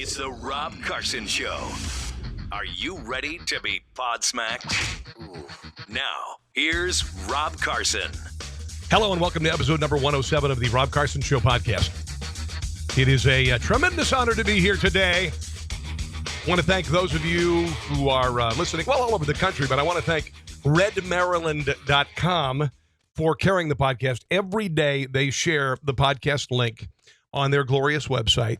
It's the Rob Carson Show. Are you ready to be podsmacked? Now, here's Rob Carson. Hello and welcome to episode number 107 of the Rob Carson Show podcast. It is a tremendous honor to be here today. I want to thank those of you who are listening, well, all over the country, but I want to thank redmaryland.com for carrying the podcast. Every day they share the podcast link on their glorious website.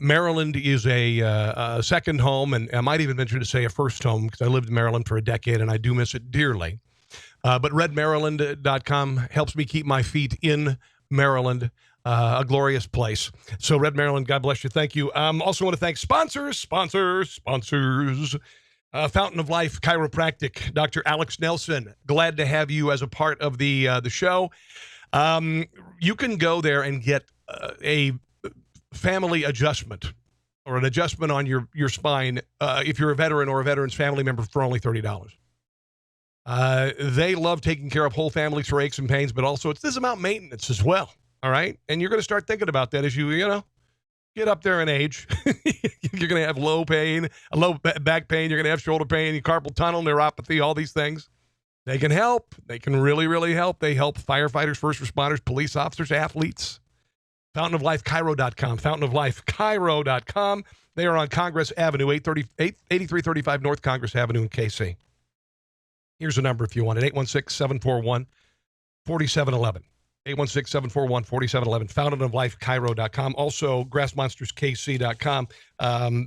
Maryland is a second home, and I might even venture to say a first home because I lived in Maryland for a decade and I do miss it dearly. But redmaryland.com helps me keep my feet in Maryland, a glorious place. So Red Maryland, God bless you. Thank you. Also want to thank sponsors. Fountain of Life Chiropractic, Dr. Alex Nelson. Glad to have you as a part of the show. You can go there and get a family adjustment or an adjustment on your spine if you're a veteran or a veteran's family member for only $30. They love taking care of whole families for aches and pains, but also this amount maintenance as well. All right. And you're going to start thinking about that as you get up there in age. You're going to have low back pain. You're going to have shoulder pain, carpal tunnel, neuropathy, all these things. They can help. They can really, really help. They help firefighters, first responders, police officers, athletes. FountainofLifeChiro.com. FountainofLifeChiro.com. They are on Congress Avenue, 8335 North Congress Avenue in KC. Here's a number if you want it, 816-741-4711. 816-741-4711. FountainofLifeChiro.com. Also, GrassMonstersKC.com.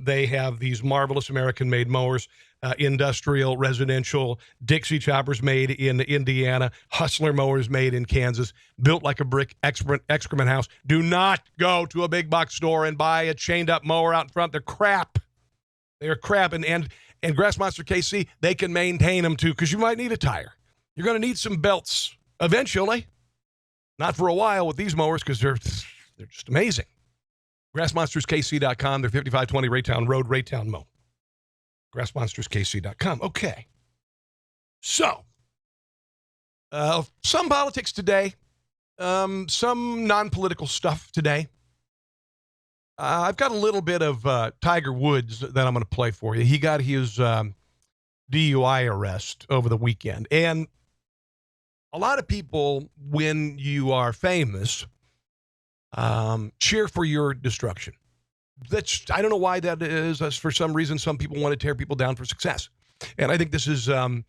They have these marvelous American-made mowers, industrial, residential, Dixie choppers made in Indiana, Hustler mowers made in Kansas, built like a brick excrement house. Do not go to a big box store and buy a chained-up mower out in front. They're crap. They are crap. And Grass Monster KC, they can maintain them, too, because you might need a tire. You're going to need some belts eventually. Not for a while with these mowers because they're just amazing. GrassMonstersKC.com. They're 5520 Raytown Road, Raytown Mo. GrassMonstersKC.com. Okay. So, some politics today. Some non-political stuff today. I've got a little bit of Tiger Woods that I'm going to play for you. He got his DUI arrest over the weekend. And a lot of people, when you are famous, cheer for your destruction. I don't know why that is. For some reason, some people want to tear people down for success. And I think this is a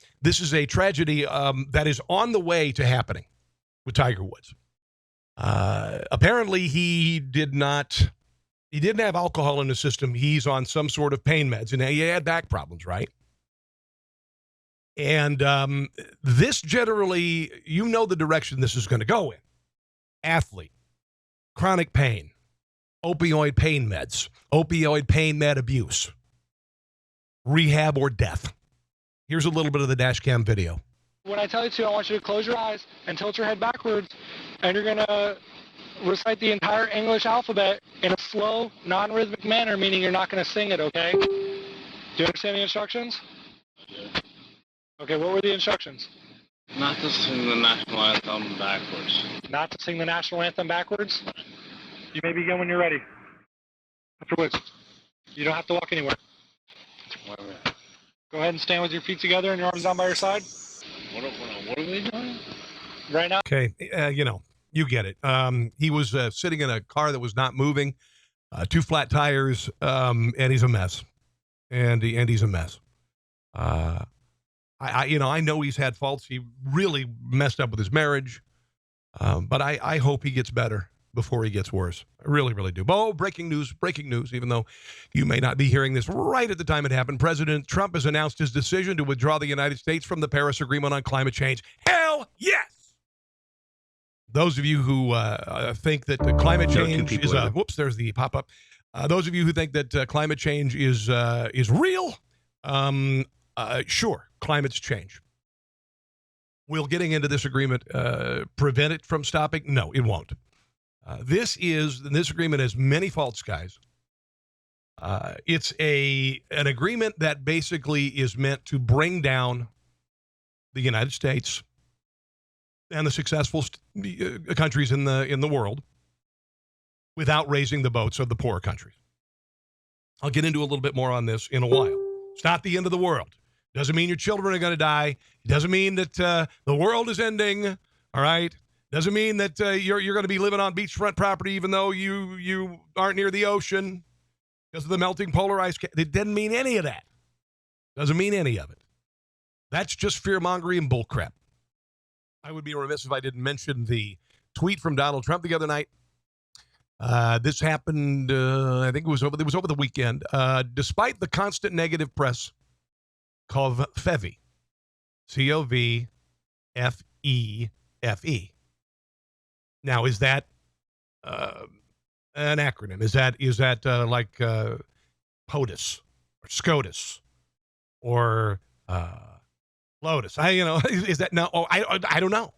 tragedy that is on the way to happening with Tiger Woods. Apparently, he didn't have alcohol in his system. He's on some sort of pain meds, and he had back problems, right? And this generally, the direction this is going to go in. Athlete, chronic pain, opioid pain meds, opioid pain med abuse, rehab or death. Here's a little bit of the dash cam video. When I tell you to, I want you to close your eyes and tilt your head backwards, and you're going to recite the entire English alphabet in a slow, non-rhythmic manner, meaning you're not going to sing it, okay? Do you understand the instructions? Okay, what were the instructions? Not to sing the national anthem backwards. Not to sing the national anthem backwards? You may begin when you're ready. Mr. Woods, you don't have to walk anywhere. Go ahead and stand with your feet together and your arms down by your side. What are we doing? Right now? Okay, you get it. He was sitting in a car that was not moving, 2 flat tires, and he's a mess. And he's a mess. I know he's had faults. He really messed up with his marriage. But I hope he gets better before he gets worse. I really, really do. Oh, breaking news, even though you may not be hearing this right at the time it happened. President Trump has announced his decision to withdraw the United States from the Paris Agreement on climate change. Hell yes! Those of you who think that climate change is whoops, there's the pop-up. Those of you who think that climate change is real, sure, climate's change. Will getting into this agreement prevent it from stopping? No, it won't. This agreement has many faults, guys. It's an agreement that basically is meant to bring down the United States and the successful countries in the world without raising the boats of the poorer countries. I'll get into a little bit more on this in a while. It's not the end of the world. Doesn't mean your children are going to die. It doesn't mean that the world is ending. All right. Doesn't mean that you're going to be living on beachfront property even though you aren't near the ocean because of the melting polar ice cap. It doesn't mean any of that. Doesn't mean any of it. That's just fear-mongering and bullcrap. I would be remiss if I didn't mention the tweet from Donald Trump the other night. This happened, I think it was over the weekend. Despite the constant negative press, COVFEFE, COVFEFE. Now, is that an acronym? Is that like POTUS or SCOTUS or Lotus? Is that no? Oh, I don't know.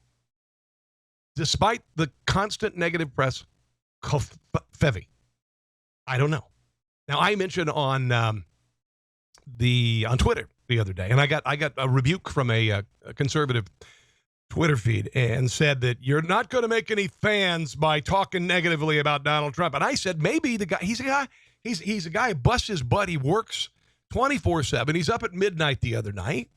Despite the constant negative press, COVFEFE. I don't know. Now, I mentioned on Twitter the other day, and I got a rebuke from a conservative Twitter feed and said that you're not going to make any fans by talking negatively about Donald Trump. And I said, maybe he's a guy who busts his butt. He works 24/7. He's up at midnight the other night.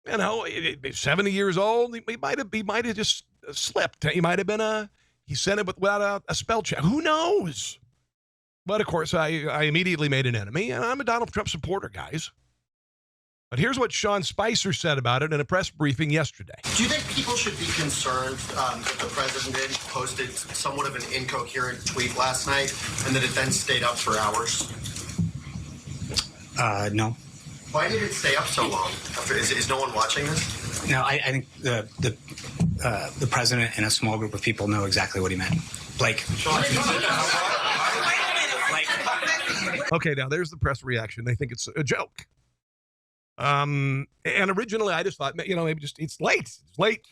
70 years old. He might have just slipped. He might have been he sent it without a spell check. Who knows? But of course, I immediately made an enemy, and I'm a Donald Trump supporter, guys. But here's what Sean Spicer said about it in a press briefing yesterday. Do you think people should be concerned that the president posted somewhat of an incoherent tweet last night and that it then stayed up for hours? No. Why did it stay up so long? Is no one watching this? No, I think the president and a small group of people know exactly what he meant. Blake. Okay, now there's the press reaction. They think it's a joke. And originally I just thought, maybe just it's late. It's late.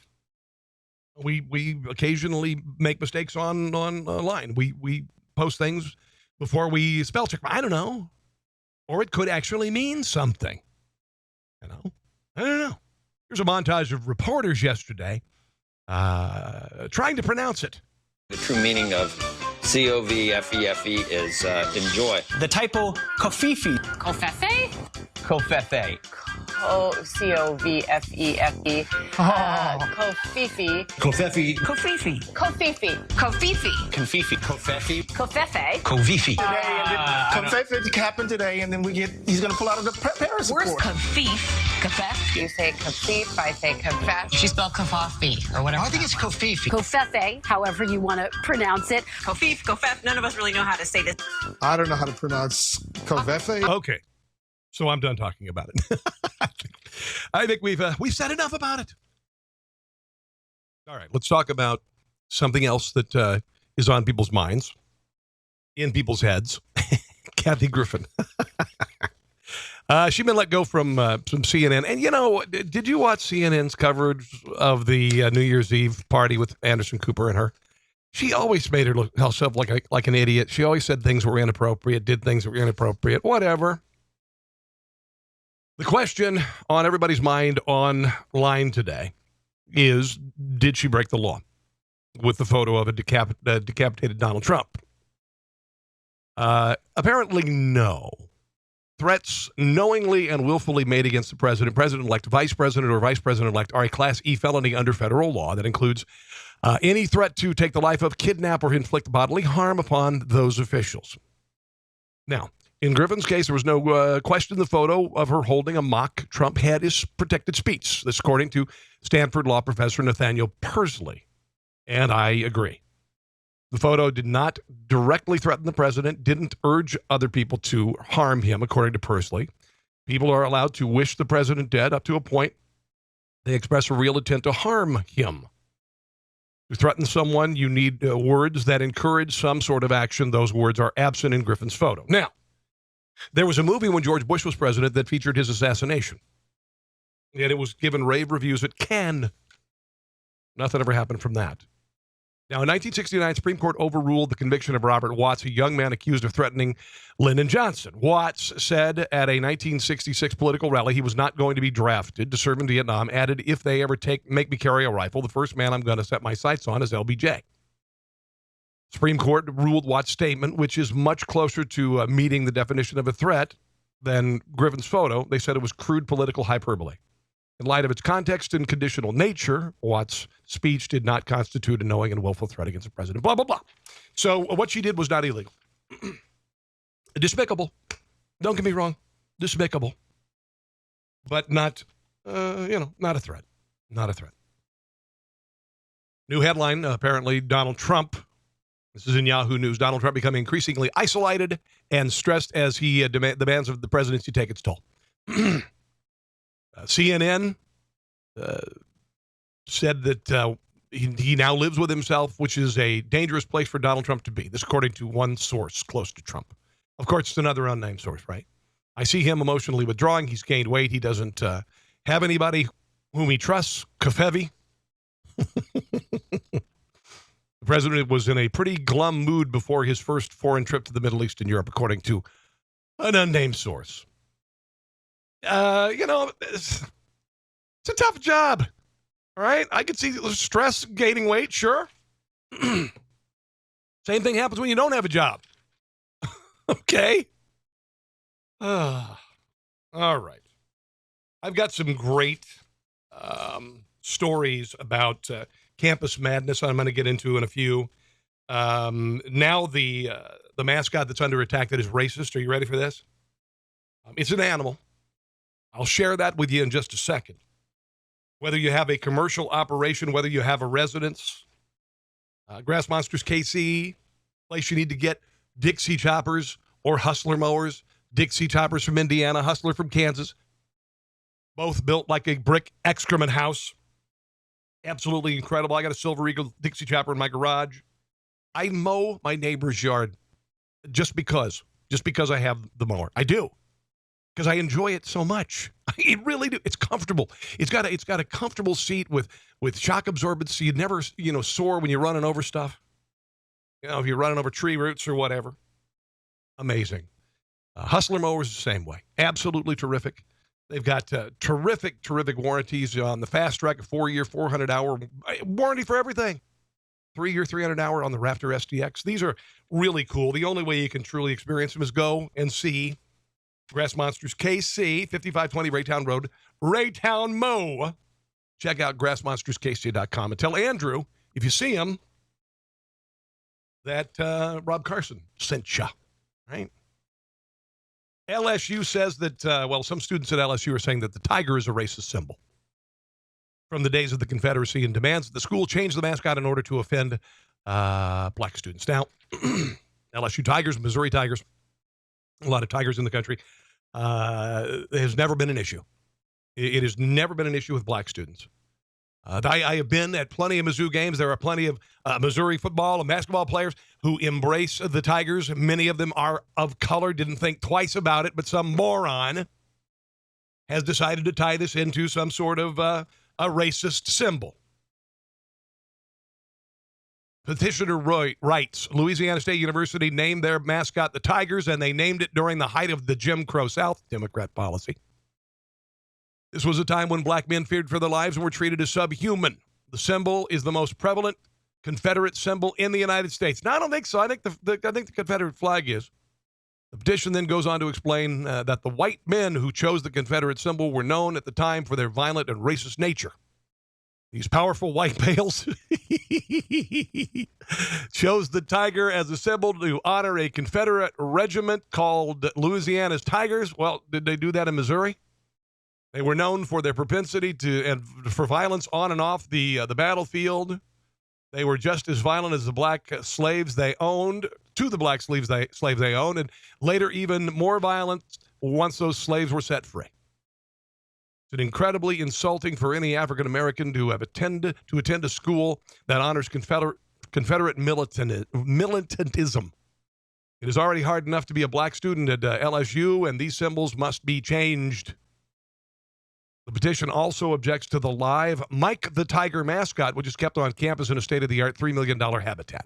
We occasionally make mistakes online. We post things before we spell check. I don't know. Or it could actually mean something. I don't know. Here's a montage of reporters yesterday trying to pronounce it. The true meaning of COVFEFE is enjoy. The typo Kofifi. Kofefe? Kofefe. C-O-V-F-E-F-E. Kofifi. Kofefi. Kofifi. Kofifi. Kofifi. Konfifi. Kofefi. Kofefe. Kovifi. Confefe happened today, and then he's going to pull out of the Paris Where's Accord. kafif? Kafef? You say kafif, I say kafef. She spelled kafafi, or whatever. I think it's Kofifi. Kofefe, however you want to pronounce it. Kofif, kofef. None of us really know how to say this. I don't know how to pronounce Confefe. Okay. So I'm done talking about it. I think we've said enough about it. All right, let's talk about something else that is on people's minds, in people's heads. Kathy Griffin. She's been let go from CNN. And, did you watch CNN's coverage of the New Year's Eve party with Anderson Cooper and her? She always made herself like an idiot. She always said things were inappropriate, did things that were inappropriate, whatever. The question on everybody's mind online today is, did she break the law with the photo of a decapitated Donald Trump? Apparently, no. Threats knowingly and willfully made against the president-elect, vice president, or vice president-elect are a Class E felony under federal law that includes any threat to take the life of, kidnap, or inflict bodily harm upon those officials. Now, in Griffin's case, there was no question the photo of her holding a mock Trump head is protected speech. This according to Stanford law professor Nathaniel Persley. And I agree. The photo did not directly threaten the president, didn't urge other people to harm him, according to Persley. People are allowed to wish the president dead up to a point they express a real intent to harm him. To threaten someone, you need words that encourage some sort of action. Those words are absent in Griffin's photo. Now, there was a movie when George Bush was president that featured his assassination. And it was given rave reviews at Cannes. Nothing ever happened from that. Now, in 1969, Supreme Court overruled the conviction of Robert Watts, a young man accused of threatening Lyndon Johnson. Watts said at a 1966 political rally he was not going to be drafted to serve in Vietnam, added, if they ever make me carry a rifle, the first man I'm going to set my sights on is LBJ. Supreme Court ruled Watt's statement, which is much closer to meeting the definition of a threat than Griffin's photo. They said it was crude political hyperbole. In light of its context and conditional nature, Watt's speech did not constitute a knowing and willful threat against the president, blah, blah, blah. So what she did was not illegal. Despicable. Don't get me wrong. Despicable. But not, not a threat. Not a threat. New headline, apparently Donald Trump, this is in Yahoo News, Donald Trump becoming increasingly isolated and stressed as he demands of the presidency take its toll. CNN said that he now lives with himself, which is a dangerous place for Donald Trump to be. This according to one source close to Trump. Of course, it's another unnamed source, right? I see him emotionally withdrawing. He's gained weight. He doesn't have anybody whom he trusts. Kafevi. The president was in a pretty glum mood before his first foreign trip to the Middle East and Europe, according to an unnamed source. It's a tough job. All right? I could see stress, gaining weight, sure. Same thing happens when you don't have a job. Okay? All right. I've got some great stories about campus madness I'm going to get into in a few. Now the mascot that's under attack that is racist. Are you ready for this? It's an animal. I'll share that with you in just a second. Whether you have a commercial operation, whether you have a residence, Grass Monsters KC, place you need to get Dixie choppers or Hustler mowers. Dixie choppers from Indiana, Hustler from Kansas. Both built like a brick excrement house. Absolutely incredible. I got a Silver Eagle Dixie chopper in my garage. I mow my neighbor's yard just because I have the mower. I do. Because I enjoy it so much. I really do. It's comfortable. It's got a comfortable seat with shock absorbance, so you never, soar when you're running over stuff. If you're running over tree roots or whatever. Amazing. Hustler mowers the same way. Absolutely terrific. They've got terrific warranties on the Fast Track, a 4-year, 400-hour warranty for everything. 3-year, 300-hour on the Raptor SDX. These are really cool. The only way you can truly experience them is go and see Grass Monsters KC, 5520 Raytown Road, Raytown Mo. Check out grassmonsterskc.com and tell Andrew, if you see him, that Rob Carson sent you, right? LSU says that, some students at LSU are saying that the tiger is a racist symbol from the days of the Confederacy and demands that the school change the mascot in order to offend black students. Now, LSU Tigers, Missouri Tigers, a lot of tigers in the country, has never been an issue. It has never been an issue with black students. I have been at plenty of Mizzou games. There are plenty of Missouri football and basketball players who embrace the Tigers. Many of them are of color, didn't think twice about it, but some moron has decided to tie this into some sort of a racist symbol. Petitioner writes, Louisiana State University named their mascot the Tigers, and they named it during the height of the Jim Crow South Democrat policy. This was a time when black men feared for their lives and were treated as subhuman. The symbol is the most prevalent Confederate symbol in the United States. Now, I don't think so. I think the Confederate flag is. The petition then goes on to explain that the white men who chose the Confederate symbol were known at the time for their violent and racist nature. These powerful white males chose the tiger as a symbol to honor a Confederate regiment called Louisiana's Tigers. Well, did they do that in Missouri? They were known for their propensity for violence on and off the battlefield. They were just as violent as the black slaves they owned, to the black slaves they owned, and later even more violent once those slaves were set free. It's incredibly insulting for any African American to attend a school that honors Confederate militantism. It is already hard enough to be a black student at LSU, and these symbols must be changed. The petition also objects to the live Mike the Tiger mascot, which is kept on campus in a state-of-the-art $3 million habitat.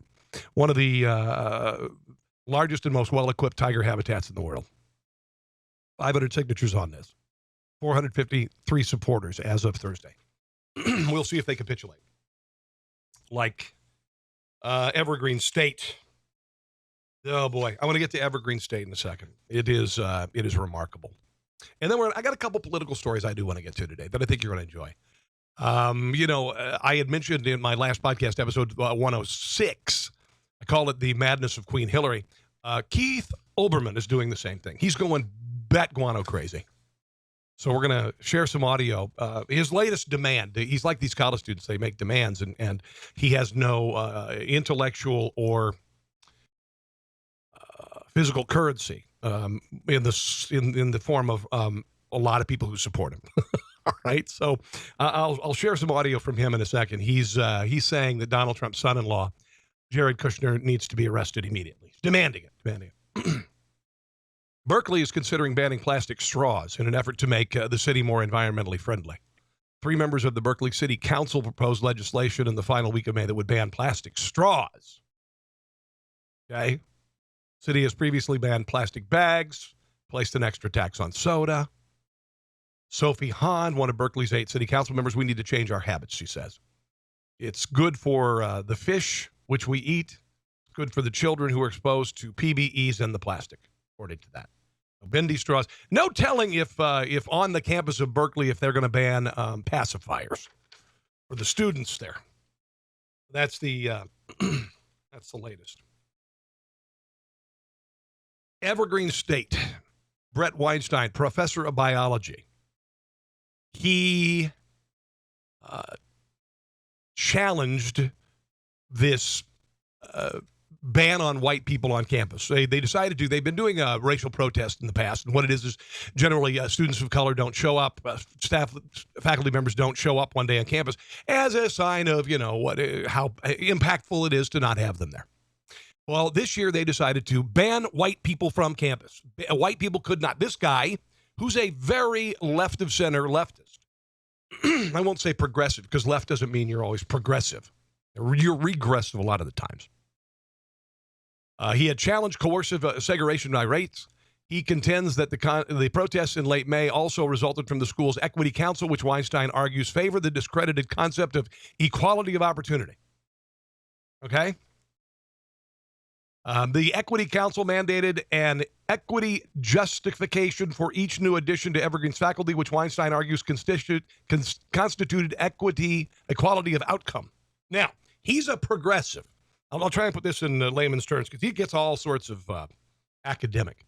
One of the largest and most well-equipped tiger habitats in the world. 500 signatures on this. 453 supporters as of Thursday. We'll see if they capitulate. Like Evergreen State. Oh boy, I want to get to Evergreen State in a second. It is remarkable. And then I got a couple political stories I do want to get to today that I think you're going to enjoy. I had mentioned in my last podcast episode 106, I call it the madness of Queen Hillary. Keith Olberman is doing the same thing. He's going bat guano crazy. So we're going to share some audio. His latest demand, he's like these college students. They make demands, and he has no intellectual or physical currency in the form of a lot of people who support him. All right, so I'll share some audio from him in a second. He's saying that Donald Trump's son-in-law, Jared Kushner, needs to be arrested immediately. He's demanding it. Berkeley is considering banning plastic straws in an effort to make the city more environmentally friendly. 3 members of the Berkeley City Council proposed legislation in the final week of May that would ban plastic straws. Okay? City has previously banned plastic bags, placed an extra tax on soda. Sophie Hahn, one of Berkeley's 8 city council members, we need to change our habits, she says. It's good for the fish, which we eat. It's good for the children who are exposed to PBEs and the plastic, according to that. Bendy straws. No telling if on the campus of Berkeley, if they're going to ban pacifiers for the students there. That's the latest. Evergreen State. Brett Weinstein, professor of biology. He challenged this ban on white people on campus. They decided to. They've been doing a racial protest in the past, and what it is generally students of color don't show up, faculty members don't show up one day on campus as a sign of how impactful it is to not have them there. Well, this year they decided to ban white people from campus. White people could not. This guy, who's a very left of center leftist, I won't say progressive because left doesn't mean you're always progressive. You're regressive a lot of the times. He had challenged coercive segregation by race. He contends that the protests in late May also resulted from the school's Equity Council, which Weinstein argues favor the discredited concept of equality of opportunity. Okay? The Equity Council mandated an equity justification for each new addition to Evergreen's faculty, which Weinstein argues constituted equality of outcome. Now, he's a progressive. I'll try and put this in layman's terms because he gets all sorts of academic.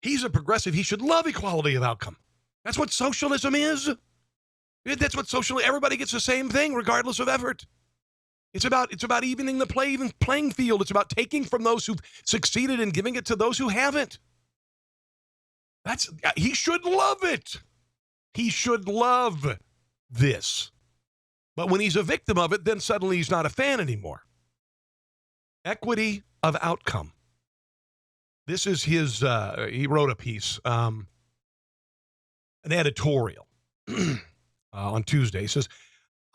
He's a progressive. He should love equality of outcome. That's what socialism is. That's what everybody gets the same thing regardless of effort. It's about evening the even playing field. It's about taking from those who've succeeded and giving it to those who haven't. He should love it. He should love this. But when he's a victim of it, then suddenly he's not a fan anymore. Equity of outcome. This is his, he wrote a piece, an editorial on Tuesday. He says,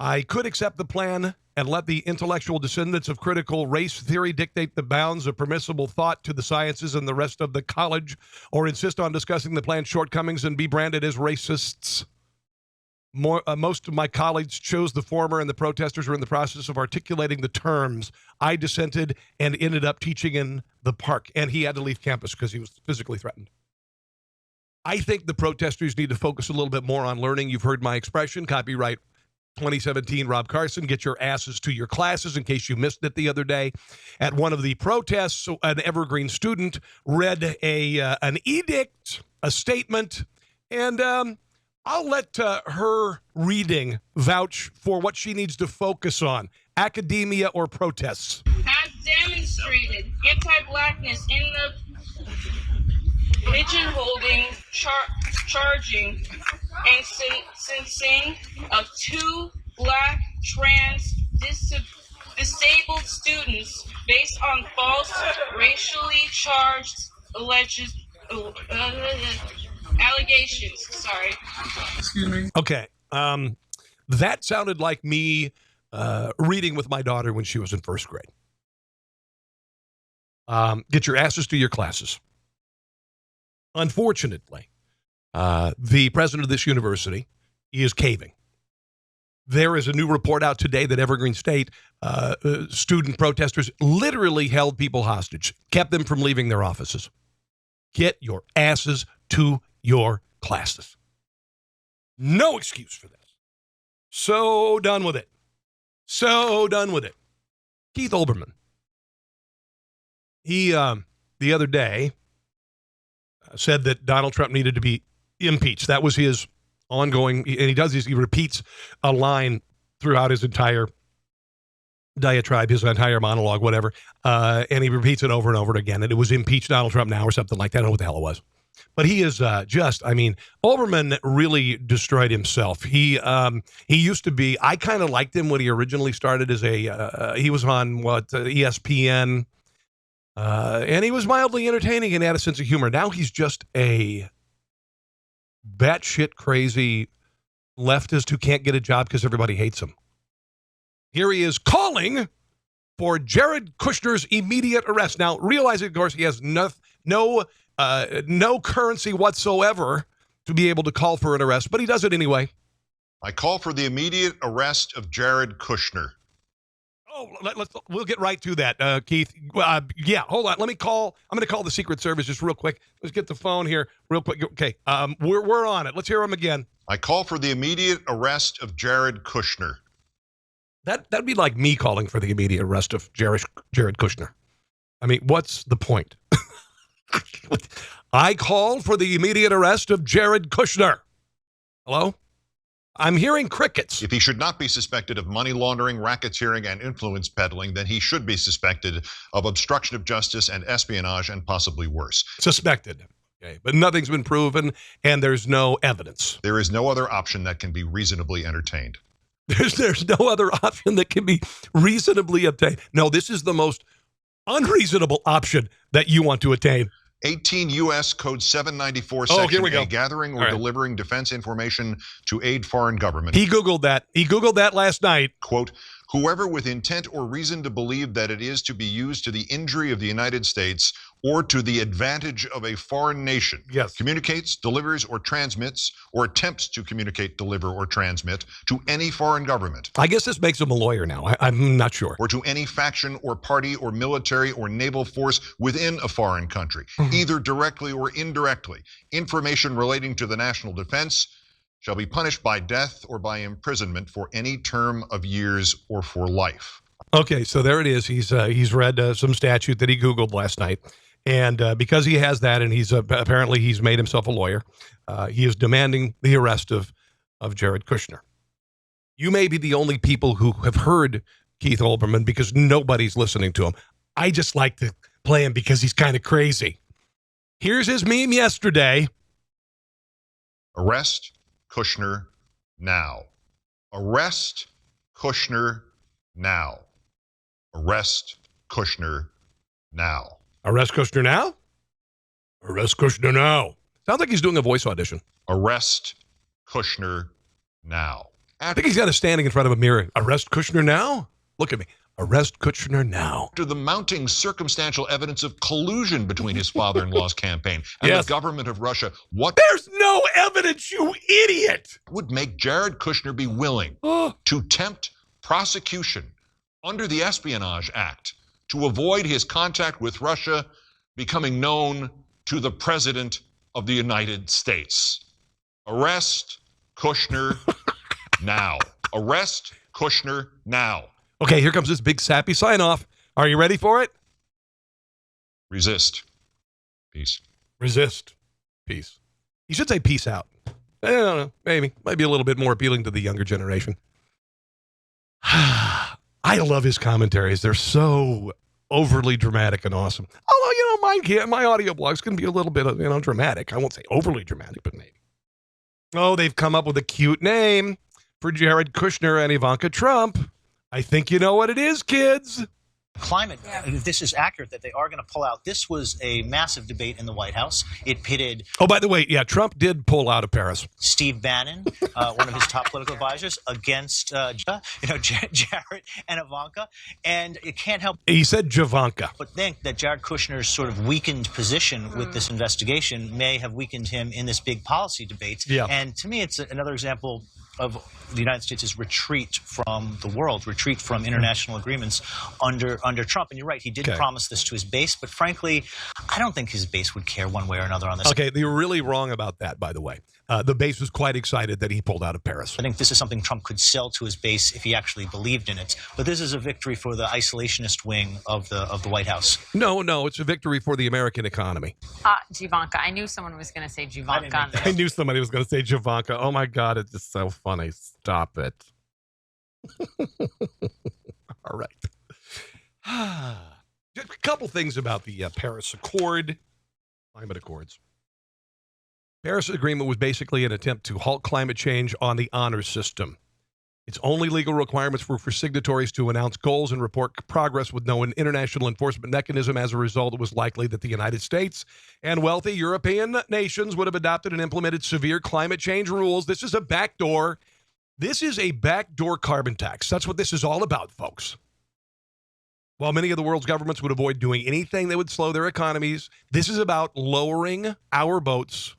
I could accept the plan and let the intellectual descendants of critical race theory dictate the bounds of permissible thought to the sciences and the rest of the college, or insist on discussing the plan's shortcomings and be branded as racists. Most of my colleagues chose the former, and the protesters were in the process of articulating the terms. I dissented and ended up teaching in the park, and he had to leave campus because he was physically threatened. I think the protesters need to focus a little bit more on learning. You've heard my expression, copyright 2017 Rob Carson, get your asses to your classes in case you missed it the other day. At one of the protests, an Evergreen student read an edict, a statement, and I'll let her reading vouch for what she needs to focus on, academia or protests. Has demonstrated anti-blackness in the pigeonholing, charging, and sentencing of 2 black trans disabled students based on false racially charged allegations. Sorry. Excuse me. Okay. That sounded like me reading with my daughter when she was in first grade. Get your asses to your classes. Unfortunately, the president of this university is caving. There is a new report out today that Evergreen State student protesters literally held people hostage, kept them from leaving their offices. Get your asses to your classes. No excuse for this. So done with it. So done with it. Keith Olbermann. He, the other day, said that Donald Trump needed to be impeached. That was his ongoing, and he does this, he repeats a line throughout his entire diatribe, his entire monologue, whatever, and he repeats it over and over again, and it was impeach Donald Trump now or something like that. I don't know what the hell it was. But he is Olbermann really destroyed himself. He used to be, I kind of liked him when he originally started as he was on ESPN, and he was mildly entertaining and had a sense of humor. Now he's just a batshit crazy leftist who can't get a job because everybody hates him. Here he is calling for Jared Kushner's immediate arrest. Now, realizing, of course, he has no currency whatsoever to be able to call for an arrest, but he does it anyway. I call for the immediate arrest of Jared Kushner. Oh, we'll get right to that, Keith. Yeah, hold on. I'm going to call the Secret Service just real quick. Let's get the phone here real quick. Okay, we're on it. Let's hear him again. I call for the immediate arrest of Jared Kushner. That'd be like me calling for the immediate arrest of Jared Kushner. I mean, what's the point? I call for the immediate arrest of Jared Kushner. Hello? I'm hearing crickets. If he should not be suspected of money laundering, racketeering, and influence peddling, then he should be suspected of obstruction of justice and espionage and possibly worse. Suspected. Okay, but nothing's been proven, and there's no evidence. There is no other option that can be reasonably entertained. There's no other option that can be reasonably obtained. No, this is the most unreasonable option that you want to attain. 18 U.S. Code 794, Section A, gathering or delivering defense information to aid foreign government. He Googled that. He Googled that last night. Quote, whoever with intent or reason to believe that it is to be used to the injury of the United States or to the advantage of a foreign nation, communicates, delivers, or transmits, or attempts to communicate, deliver, or transmit to any foreign government. I guess this makes him a lawyer now. I'm not sure. Or to any faction or party or military or naval force within a foreign country, either directly or indirectly. Information relating to the national defense shall be punished by death or by imprisonment for any term of years or for life. Okay, so there it is. He's read some statute that he Googled last night. And because he has that, and apparently he's made himself a lawyer, he is demanding the arrest of Jared Kushner. You may be the only people who have heard Keith Olbermann because nobody's listening to him. I just like to play him because he's kind of crazy. Here's his meme yesterday. Arrest Kushner now. Arrest Kushner now. Arrest Kushner now. Arrest Kushner now? Arrest Kushner now. Sounds like he's doing a voice audition. Arrest Kushner now. I think he's got a standing in front of a mirror. Arrest Kushner now? Look at me. Arrest Kushner now. After the mounting circumstantial evidence of collusion between his father-in-law's campaign and the government of Russia, There's no evidence, you idiot! Would make Jared Kushner be willing to tempt prosecution under the Espionage Act to avoid his contact with Russia becoming known to the President of the United States. Arrest Kushner now. Arrest Kushner now. Okay, here comes this big sappy sign-off. Are you ready for it? Resist. Peace. Resist. Peace. You should say peace out. I don't know. Maybe. Might be a little bit more appealing to the younger generation. I love his commentaries. They're so overly dramatic and awesome. Although, my audio blogs can be a little bit, dramatic. I won't say overly dramatic, but maybe. Oh, they've come up with a cute name for Jared Kushner and Ivanka Trump. I think you know what it is, kids. Climate, if this is accurate that they are going to pull out, this was a massive debate in the White House. It pitted... Oh, by the way, Trump did pull out of Paris. Steve Bannon, one of his top political advisors, against Jared and Ivanka. And it can't help... He said Javanka. But think that Jared Kushner's sort of weakened position with this investigation may have weakened him in this big policy debate. Yeah. And to me, it's another example... of the United States' retreat from the world, retreat from international agreements under Trump. And you're right, he did promise this to his base, but frankly, I don't think his base would care one way or another on this. Okay, you're really wrong about that, by the way. The base was quite excited that he pulled out of Paris. I think this is something Trump could sell to his base if he actually believed in it. But this is a victory for the isolationist wing of the White House. No, it's a victory for the American economy. Jivanka. I knew someone was going to say Jivanka. I knew somebody was going to say Jivanka. Oh, my God, it's just so funny. Stop it. All right. Just a couple things about the Paris Accord, climate accords. Paris Agreement was basically an attempt to halt climate change on the honor system. Its only legal requirements were for signatories to announce goals and report progress with no international enforcement mechanism. As a result, it was likely that the United States and wealthy European nations would have adopted and implemented severe climate change rules. This is a backdoor. This is a backdoor carbon tax. That's what this is all about, folks. While many of the world's governments would avoid doing anything that would slow their economies, this is about lowering our boats,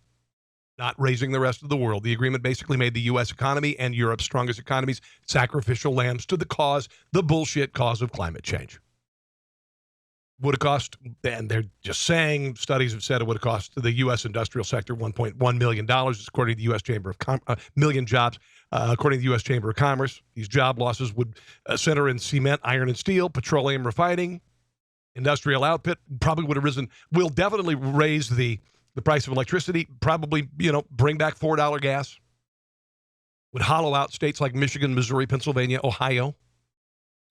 not raising the rest of the world. The agreement basically made the U.S. economy and Europe's strongest economies sacrificial lambs to the bullshit cause of climate change. Would have cost, and they're just saying, studies have said it would have cost the U.S. industrial sector $1.1 million, according to the U.S. Chamber of million jobs, according to the U.S. Chamber of Commerce. These job losses would center in cement, iron and steel, petroleum refining, industrial output. Probably would have risen, will definitely raise the price of electricity, probably, bring back $4 gas. Would hollow out states like Michigan, Missouri, Pennsylvania, Ohio.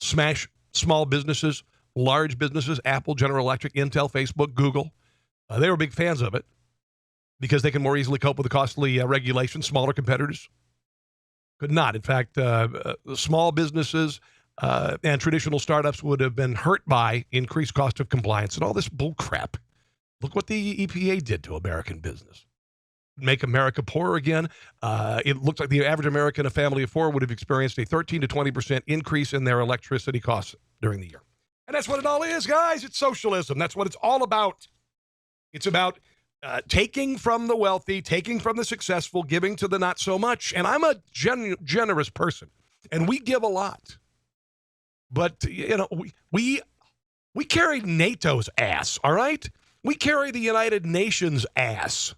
Smash small businesses, large businesses, Apple, General Electric, Intel, Facebook, Google. They were big fans of it because they can more easily cope with the costly regulations. Smaller competitors could not. In fact, small businesses and traditional startups would have been hurt by increased cost of compliance and all this bull crap. Look what the EPA did to American business. Make America poorer again. It looks like the average American, a family of four, would have experienced a 13 to 20% increase in their electricity costs during the year. And that's what it all is, guys. It's socialism. That's what it's all about. It's about taking from the wealthy, taking from the successful, giving to the not so much. And I'm a generous person, and we give a lot. But, we carry NATO's ass, all right? We carry the United Nations ass.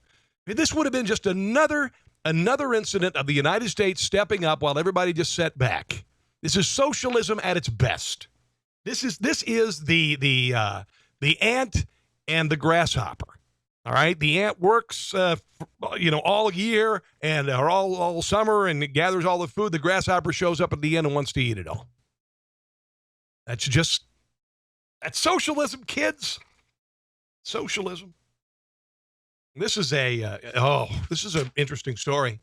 This would have been just another incident of the United States stepping up while everybody just sat back. This is socialism at its best. This is the ant and the grasshopper. All right, the ant works all year and or all summer and it gathers all the food. The grasshopper shows up at the end and wants to eat it all. That's socialism, kids. Socialism. This is an interesting story.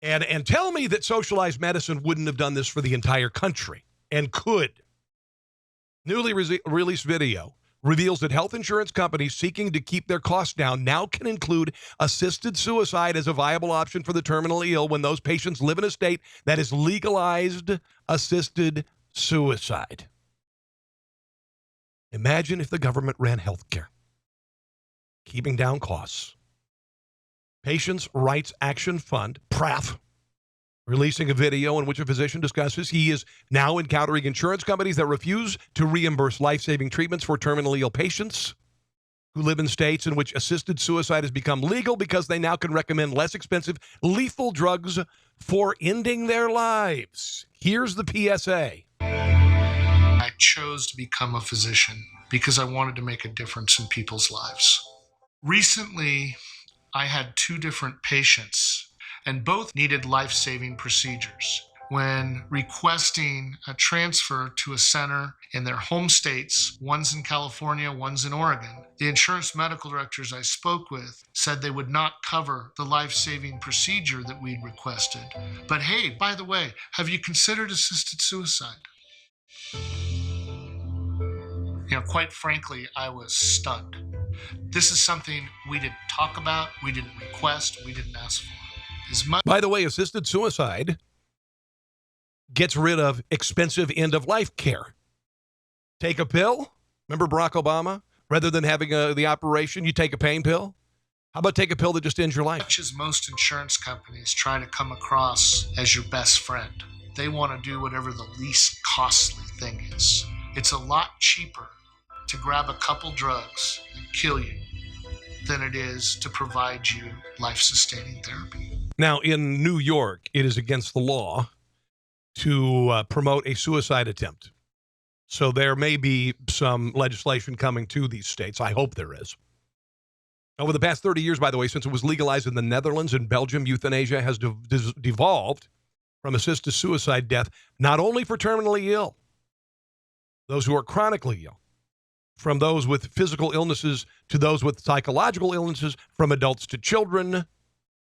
And tell me that socialized medicine wouldn't have done this for the entire country and could. Newly released video reveals that health insurance companies seeking to keep their costs down now can include assisted suicide as a viable option for the terminally ill when those patients live in a state that has legalized assisted suicide. Imagine if the government ran health care, keeping down costs. Patients' Rights Action Fund, PRAF, releasing a video in which a physician discusses he is now encountering insurance companies that refuse to reimburse life-saving treatments for terminally ill patients who live in states in which assisted suicide has become legal because they now can recommend less expensive, lethal drugs for ending their lives. Here's the PSA. I chose to become a physician because I wanted to make a difference in people's lives. Recently, I had two different patients, and both needed life-saving procedures. When requesting a transfer to a center in their home states, one's in California, one's in Oregon, the insurance medical directors I spoke with said they would not cover the life-saving procedure that we'd requested. But hey, by the way, have you considered assisted suicide? Quite frankly, I was stunned. This is something we didn't talk about, we didn't request, we didn't ask for. By the way, assisted suicide gets rid of expensive end-of-life care. Take a pill. Remember Barack Obama? Rather than having the operation, you take a pain pill. How about take a pill that just ends your life? Much as most insurance companies try to come across as your best friend, they want to do whatever the least costly thing is. It's a lot cheaper to grab a couple drugs and kill you than it is to provide you life-sustaining therapy. Now, in New York, it is against the law to promote a suicide attempt. So there may be some legislation coming to these states. I hope there is. Over the past 30 years, by the way, since it was legalized in the Netherlands and Belgium, euthanasia has devolved from assisted suicide death, not only for terminally ill, those who are chronically ill, from those with physical illnesses to those with psychological illnesses, from adults to children,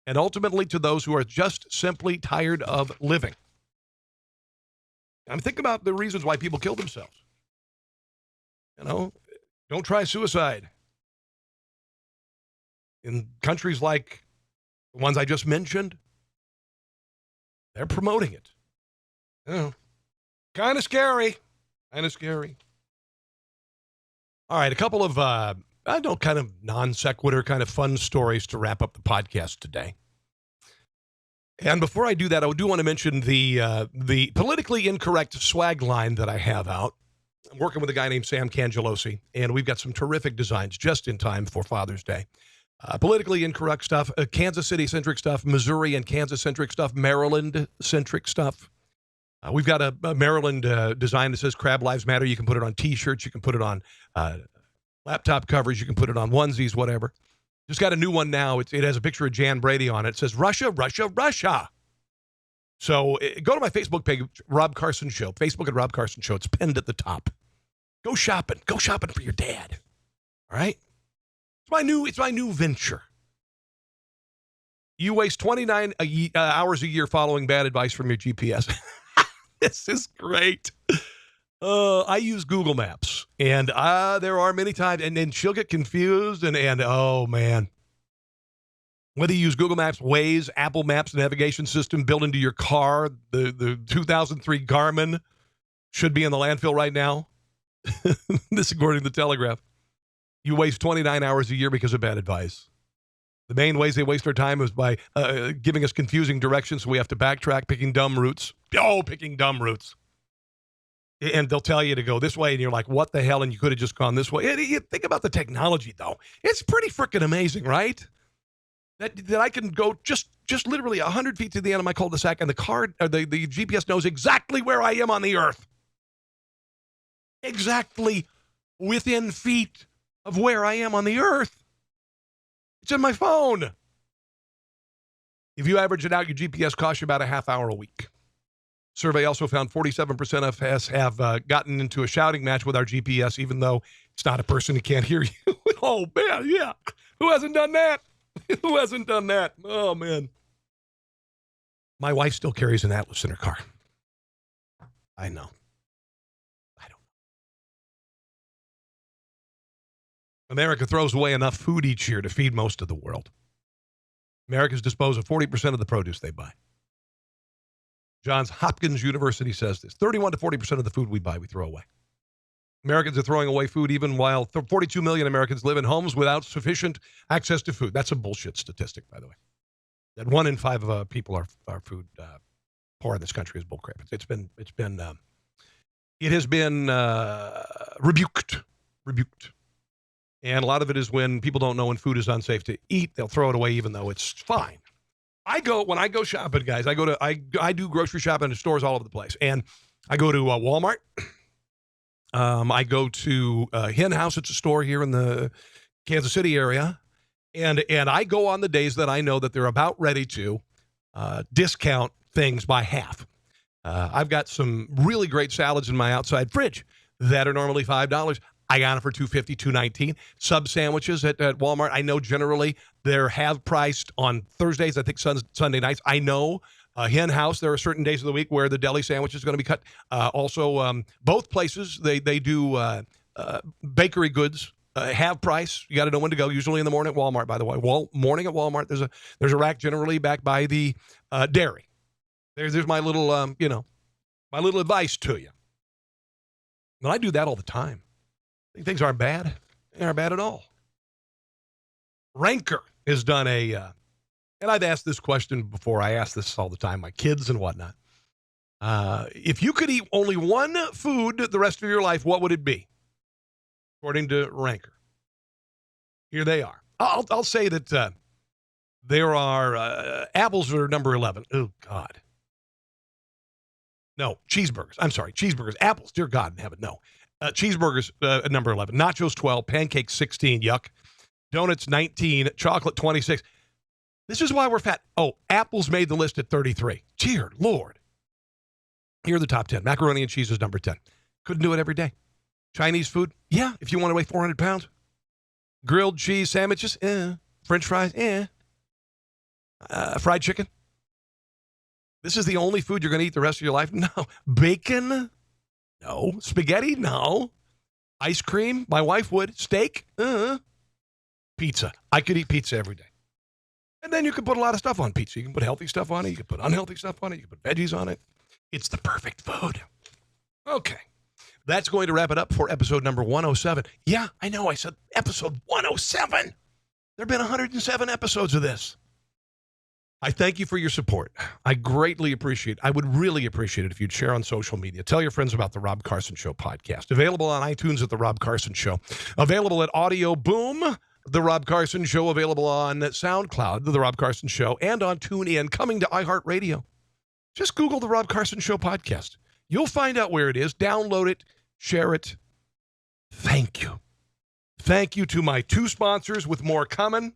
and ultimately to those who are just simply tired of living. I'm thinking about the reasons why people kill themselves. You know, don't try suicide. In countries like the ones I just mentioned, they're promoting it. You know, kind of scary. Kind of scary. All right, a couple of, kind of non sequitur, kind of fun stories to wrap up the podcast today. And before I do that, I do want to mention the politically incorrect swag line that I have out. I'm working with a guy named Sam Cangelosi, and we've got some terrific designs just in time for Father's Day. Politically incorrect stuff, Kansas City-centric stuff, Missouri and Kansas-centric stuff, Maryland-centric stuff. We've got a Maryland design that says Crab Lives Matter. You can put it on T-shirts. You can put it on laptop covers. You can put it on onesies, whatever. Just got a new one now. It has a picture of Jan Brady on it. It says, Russia, Russia, Russia. So go to my Facebook page, Rob Carson Show, Facebook at Rob Carson Show. It's pinned at the top. Go shopping. Go shopping for your dad. All right? It's my new venture. You waste 29 hours a year following bad advice from your GPS. This is great. I use Google Maps, and there are many times, and then she'll get confused, and oh, man. Whether you use Google Maps, Waze, Apple Maps navigation system built into your car, the 2003 Garmin should be in the landfill right now. This according to the Telegraph. You waste 29 hours a year because of bad advice. The main ways they waste our time is by giving us confusing directions, so we have to backtrack, picking dumb routes. Picking dumb routes. And they'll tell you to go this way, and you're like, what the hell? And you could have just gone this way. You think about the technology, though. It's pretty freaking amazing, right? That I can go just literally 100 feet to the end of my cul-de-sac, and the GPS knows exactly where I am on the earth. Exactly within feet of where I am on the earth. It's in my phone. If you average it out, your GPS costs you about a half hour a week. Survey also found 47% of us have gotten into a shouting match with our GPS, even though it's not a person who can't hear you. Oh, man, yeah. Who hasn't done that? Who hasn't done that? Oh, man. My wife still carries an Atlas in her car. I know. America throws away enough food each year to feed most of the world. Americans dispose of 40% of the produce they buy. Johns Hopkins University says this. 31 to 40% of the food we buy, we throw away. Americans are throwing away food even while 42 million Americans live in homes without sufficient access to food. That's a bullshit statistic, by the way. That 1 in 5 people are food poor in this country is bullcrap. It has been rebuked. And a lot of it is when people don't know when food is unsafe to eat, they'll throw it away even though it's fine. When I go shopping, guys, I do grocery shopping in stores all over the place. And I go to Walmart. I go to Hen House. It's a store here in the Kansas City area. And I go on the days that I know that they're about ready to discount things by half. I've got some really great salads in my outside fridge that are normally $5. I got them for $2.50, $2.19. Sub sandwiches at Walmart, I know generally they're half priced on Thursdays, I think Sunday nights. I know Hen House, there are certain days of the week where the deli sandwich is going to be cut. Also, both places, they do bakery goods, half price. You got to know when to go, usually in the morning at Walmart, by the way. Morning at Walmart, there's a rack generally back by the dairy. There's my little, my little advice to you. And I do that all the time. Things aren't bad. They aren't bad at all. Ranker. has done and I've asked this question before. I ask this all the time, my kids and whatnot. If you could eat only one food the rest of your life, what would it be? According to Ranker. Here they are. I'll say that there are apples are number 11. Oh, God. No, cheeseburgers. I'm sorry, cheeseburgers. Apples, dear God in heaven, no. Cheeseburgers at number 11. Nachos, 12. Pancakes, 16. Yuck. Donuts, 19. Chocolate, 26. This is why we're fat. Oh, apples made the list at 33. Dear Lord. Here are the top 10. Macaroni and cheese is number 10. Couldn't do it every day. Chinese food? Yeah, if you want to weigh 400 pounds. Grilled cheese sandwiches? French fries? Fried chicken? This is the only food you're going to eat the rest of your life? No. Bacon? No. Spaghetti? No. Ice cream? My wife would. Steak? Pizza. I could eat pizza every day. And then you can put a lot of stuff on pizza. You can put healthy stuff on it. You can put unhealthy stuff on it. You can put veggies on it. It's the perfect food. Okay. That's going to wrap it up for episode number 107. Yeah, I know. I said episode 107. There have been 107 episodes of this. I thank you for your support. I greatly appreciate it. I would really appreciate it if you'd share on social media. Tell your friends about the Rob Carson Show podcast. Available on iTunes at The Rob Carson Show. Available at Audio Boom, The Rob Carson Show. Available on SoundCloud, The Rob Carson Show. And on TuneIn, coming to iHeartRadio. Just Google The Rob Carson Show podcast. You'll find out where it is. Download it. Share it. Thank you. Thank you to my two sponsors with more coming.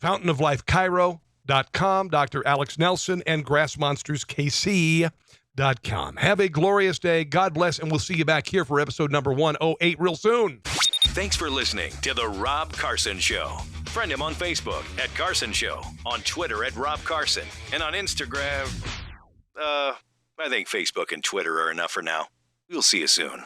Fountain of Life Cairo.com, Dr. Alex Nelson, and GrassMonstersKC.com. Have a glorious day. God bless, and we'll see you back here for episode number 108 real soon. Thanks for listening to The Rob Carson Show. Friend him on Facebook at Carson Show, on Twitter at Rob Carson, and on Instagram, I think Facebook and Twitter are enough for now. We'll see you soon.